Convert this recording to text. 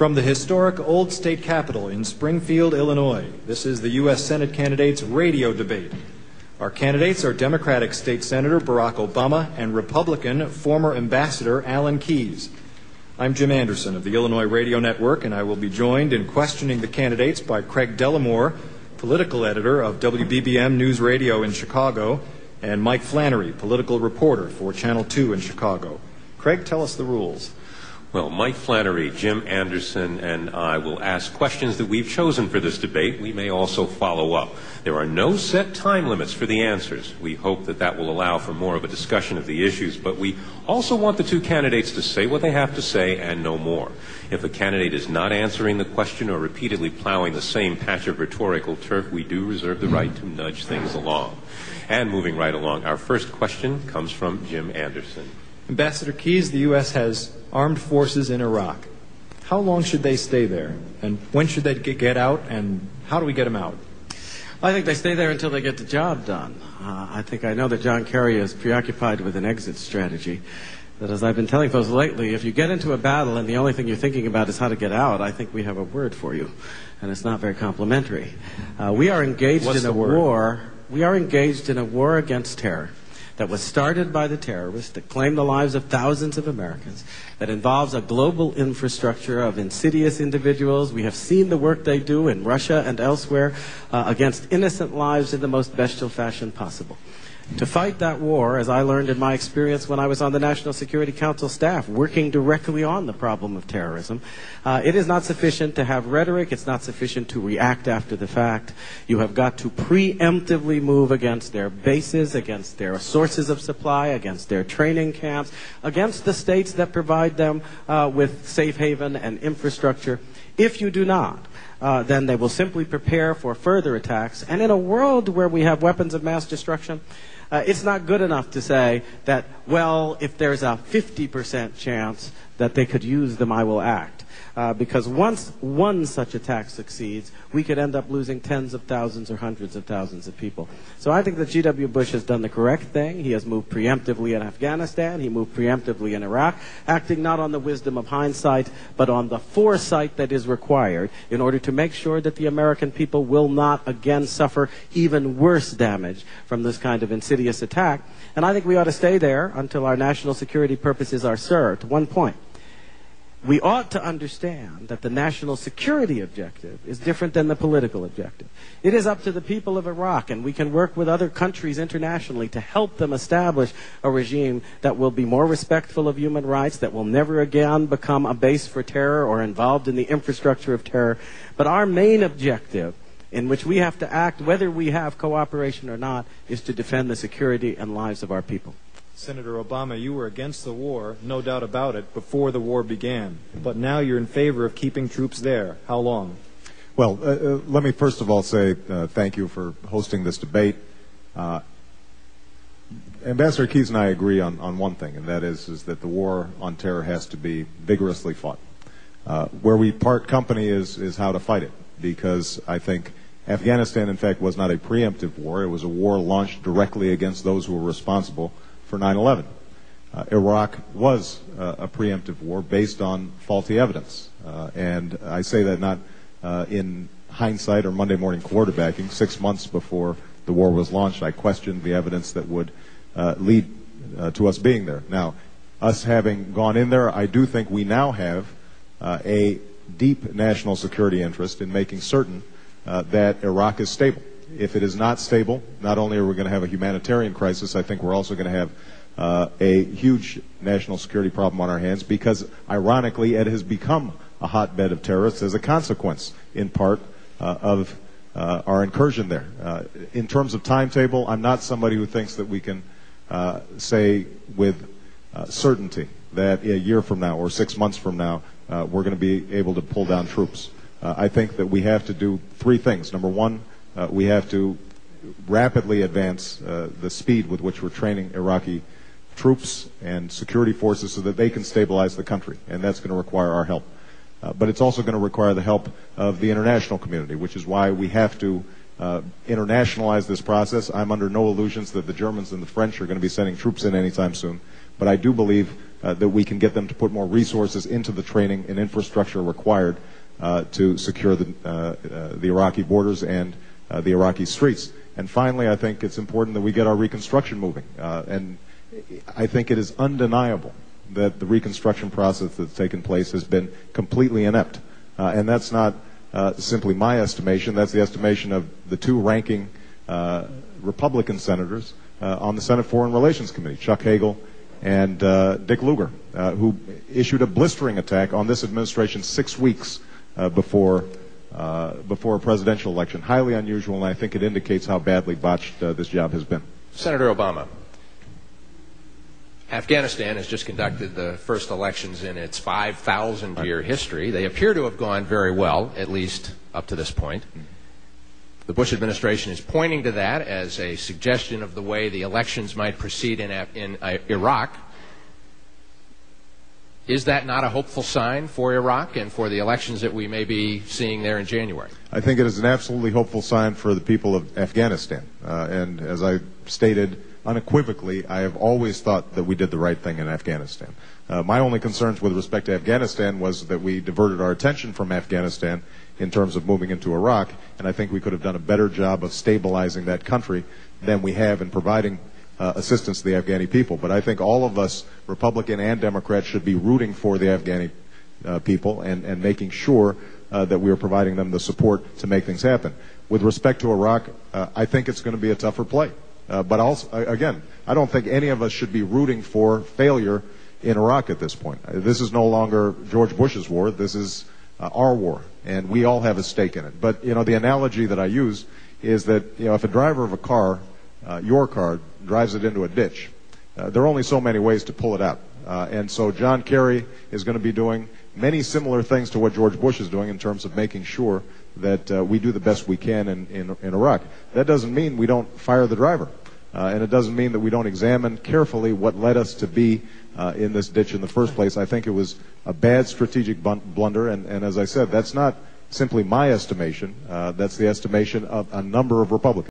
From the historic Old State Capitol in Springfield, Illinois, this is the U.S. Senate candidates' radio debate. Our candidates are Democratic State Senator Barack Obama and Republican former Ambassador Alan Keyes. I'm Jim Anderson of the Illinois Radio Network, and I will be joined in questioning the candidates by Craig Dellimore, political editor of WBBM News Radio in Chicago, and Mike Flannery, political reporter for Channel 2 in Chicago. Craig, tell us the rules. Well, Mike Flannery, Jim Anderson, and I will ask questions that we've chosen for this debate. We may also follow up. There are no set time limits for the answers. We hope that that will allow for more of a discussion of the issues, but we also want the two candidates to say what they have to say and no more. If a candidate is not answering the question or repeatedly plowing the same patch of rhetorical turf, we do reserve the right to nudge things along. And moving right along, our first question comes from Jim Anderson. Ambassador Keyes, the U.S. has armed forces in Iraq. How long should they stay there? And when should they get out? And how do we get them out? I think they stay there until they get the job done. I know that John Kerry is preoccupied with an exit strategy. But as I've been telling folks lately, if you get into a battle and the only thing you're thinking about is how to get out, I think we have a word for you. And it's not very complimentary. We are engaged in a war. We are engaged in a war against terror that was started by the terrorists that claimed the lives of thousands of Americans, that involves a global infrastructure of insidious individuals. We have seen the work they do in Russia and elsewhere against innocent lives in the most bestial fashion possible. To fight that war, as I learned in my experience when I was on the National Security Council staff, working directly on the problem of terrorism, it is not sufficient to have rhetoric. It's not sufficient to react after the fact. You have got to preemptively move against their bases, against their sources of supply, against their training camps, against the states that provide them with safe haven and infrastructure. If you do not, then they will simply prepare for further attacks. And in a world where we have weapons of mass destruction, it's not good enough to say that, well, if there's a 50% chance that they could use them, I will act. Because once one such attack succeeds, we could end up losing tens of thousands or hundreds of thousands of people. So I think that G.W. Bush has done the correct thing. He has moved preemptively in Afghanistan. He moved preemptively in Iraq, acting not on the wisdom of hindsight, but on the foresight that is required in order to make sure that the American people will not again suffer even worse damage from this kind of insidious attack. And I think we ought to stay there until our national security purposes are served. One point. We ought to understand that the national security objective is different than the political objective. It is up to the people of Iraq, and we can work with other countries internationally to help them establish a regime that will be more respectful of human rights, that will never again become a base for terror or involved in the infrastructure of terror. But our main objective, in which we have to act whether we have cooperation or not, is to defend the security and lives of our people. Senator Obama, you were against the war, no doubt about it, before the war began. But now you're in favor of keeping troops there. How long? Well, let me first of all say thank you for hosting this debate. Ambassador Keyes and I agree on one thing, and that is that the war on terror has to be vigorously fought. Where we part company is how to fight it, because I think Afghanistan, in fact, was not a preemptive war. It was a war launched directly against those who were responsible for 9/11. Iraq was a preemptive war based on faulty evidence. And I say that not in hindsight or Monday morning quarterbacking. 6 months before the war was launched, I questioned the evidence that would lead to us being there. Now, us having gone in there, I do think we now have a deep national security interest in making certain that Iraq is stable. If it is not stable, not only are we going to have a humanitarian crisis, I think we're also going to have a huge national security problem on our hands, because, ironically, it has become a hotbed of terrorists as a consequence, in part, of our incursion there. In terms of timetable, I'm not somebody who thinks that we can say with certainty that a year from now or 6 months from now we're going to be able to pull down troops. I think that we have to do three things. Number one, we have to rapidly advance the speed with which we're training Iraqi troops and security forces so that they can stabilize the country, and that's going to require our help. But it's also going to require the help of the international community, which is why we have to internationalize this process. I'm under no illusions that the Germans and the French are going to be sending troops in anytime soon, but I do believe that we can get them to put more resources into the training and infrastructure required to secure the Iraqi borders and the Iraqi streets. And finally, I think it's important that we get our reconstruction moving. And I think it is undeniable that the reconstruction process that's taken place has been completely inept. And that's not simply my estimation. That's the estimation of the two ranking Republican senators on the Senate Foreign Relations Committee, Chuck Hagel and Dick Lugar, who issued a blistering attack on this administration 6 weeks before a presidential election. Highly unusual, and I think it indicates how badly botched this job has been. Senator Obama, Afghanistan has just conducted the first elections in its 5,000-year history. They appear to have gone very well, at least up to this point. The Bush administration is pointing to that as a suggestion of the way the elections might proceed in Iraq. Is that not a hopeful sign for Iraq and for the elections that we may be seeing there in January? I think it is an absolutely hopeful sign for the people of Afghanistan. And as I stated unequivocally, I have always thought that we did the right thing in Afghanistan. My only concerns with respect to Afghanistan was that we diverted our attention from Afghanistan in terms of moving into Iraq, and I think we could have done a better job of stabilizing that country than we have in providing assistance to the Afghani people. But I think all of us, Republican and Democrat, should be rooting for the Afghani people and making sure that we are providing them the support to make things happen. With respect to Iraq, I think it's going to be a tougher play. But also, again, I don't think any of us should be rooting for failure in Iraq at this point. This is no longer George Bush's war. This is our war, and we all have a stake in it. But, the analogy that I use is that, if a driver of a car, your car, drives it into a ditch, there are only so many ways to pull it out. And so John Kerry is going to be doing many similar things to what George Bush is doing in terms of making sure that we do the best we can in Iraq. That doesn't mean we don't fire the driver. And it doesn't mean that we don't examine carefully what led us to be in this ditch in the first place. I think it was a bad strategic blunder, and as I said, that's not simply my estimation. That's the estimation of a number of Republicans.